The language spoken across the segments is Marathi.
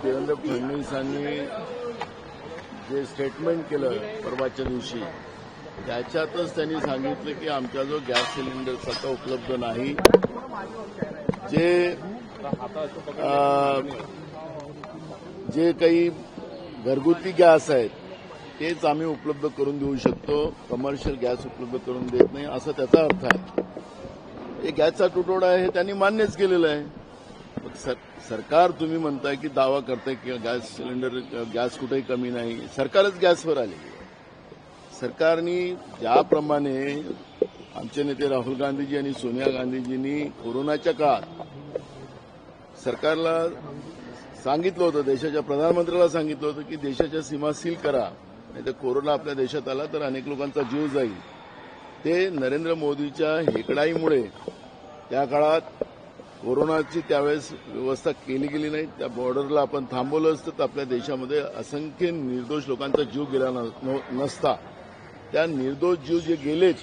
देवेंद्र फडणवीसांनी जे स्टेटमेंट केलं परवाच्या दिवशी त्याच्यातच त्यांनी सांगितलं की आमच्याजवळ गॅस सिलेंडर आता उपलब्ध नाही. जे काही घरगुती गॅस आहेत तेच आम्ही उपलब्ध करून देऊ शकतो, कमर्शियल गॅस उपलब्ध करून देत नाही असं त्याचा अर्थ आहे. हे गॅसचा तुटवडा आहे हे त्यांनी मान्यच केलेलं आहे. सरकार तुम्ही म्हणताय की दावा करताय की गॅस सिलेंडर गॅस कुठेही कमी नाही. सरकारच गॅसवर आले. सरकारने ज्याप्रमाणे आमचे नेते राहुल गांधीजी आणि सोनिया गांधीजींनी कोरोनाच्या काळात सरकारला सांगितलं होतं, देशाच्या प्रधानमंत्र्याला सांगितलं होतं की देशाच्या सीमा सील करा, नाही तर कोरोना आपल्या देशात आला तर अनेक लोकांचा जीव जाईल. ते नरेंद्र मोदीच्या हेकडाईमुळे त्या काळात कोरोनाची त्यावेळेस व्यवस्था केली गेली नाही. त्या बॉर्डरला आपण थांबवलं असतं तर आपल्या देशामध्ये असंख्य निर्दोष लोकांचा जीव गेला नसता. त्या निर्दोष जीव जे गेलेत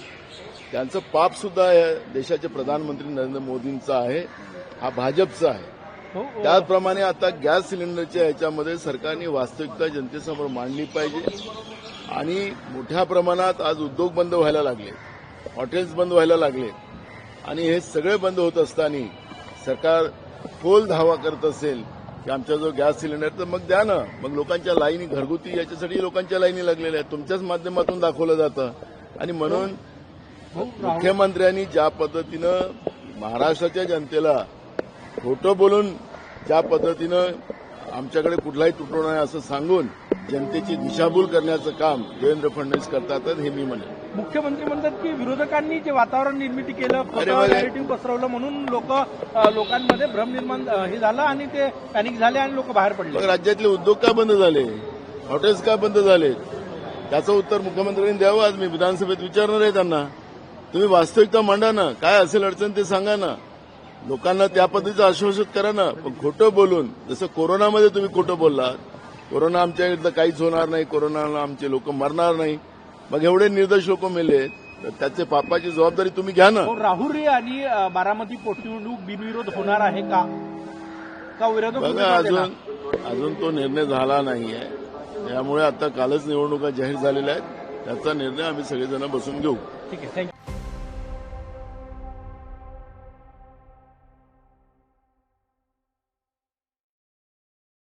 त्यांचं पाप सुद्धा देशाचे प्रधानमंत्री नरेंद्र मोदींचं आहे, हा भाजपचा आहे. त्याचप्रमाणे आता गॅस सिलेंडरच्या याच्यामध्ये सरकारने वास्तविकता जनतेसमोर मांडली पाहिजे. आणि मोठ्या प्रमाणात आज उद्योग बंद व्हायला लागले, हॉटेल्स बंद व्हायला लागले आणि हे सगळे बंद होत असताना सरकार खोल धावा करत असेल की आमच्याजवळ गॅस सिलेंडर तर मग द्या ना. मग लोकांच्या लाईनी घरगुती याच्यासाठी लोकांच्या लाईनी लागलेल्या आहेत, तुमच्याच माध्यमातून दाखवलं जातं. आणि म्हणून मुख्यमंत्र्यांनी ज्या पद्धतीनं महाराष्ट्राच्या जनतेला खोटं बोलून ज्या पद्धतीनं आमच्याकडे कुठलाही तुटवडा नाही असं सांगून जनतेची दिशाभूल करण्याचं काम देवेंद्र फडणवीस करतात हे मी म्हणेन. मुख्यमंत्री म्हणतात की विरोधकांनी जे वातावरण निर्मिती केलं, नॅरेटिव्ह पसरवलं म्हणून लोकांमध्ये भ्रम निर्माण हे झालं आणि ते पॅनिक झाले आणि लोक बाहेर पडले. राज्यातले उद्योग का बंद झाले, हॉटेल्स का बंद झाले, त्याचं उत्तर मुख्यमंत्र्यांनी द्यावं. आज मी विधानसभेत विचारणार आहे त्यांना. तुम्ही वास्तविकता मांडा ना, काय असेल अडचण ते सांगा ना, लोकांना त्या पद्धतीचं आश्वासित करा ना. पण खोटं बोलून, जसं कोरोनामध्ये तुम्ही खोटं बोललात, कोरोना आमच्या इथलं काहीच होणार नाही, कोरोनाला आमचे लोक मरणार नाही, मग एवढे निर्दोष लोक मेले तर त्याचे पापाची जबाबदारी तुम्ही घ्या ना. राहुरी आणि बारामती पोटनिवडणूक बिनविरोध होणार आहे का विरोध? बघा, अजून तो निर्णय झाला नाहीये. त्यामुळे आता कालच निवडणुका जाहीर झालेल्या आहेत, त्याचा निर्णय आम्ही सगळेजण बसून घेऊ. ठीक आहे, थँक्यू.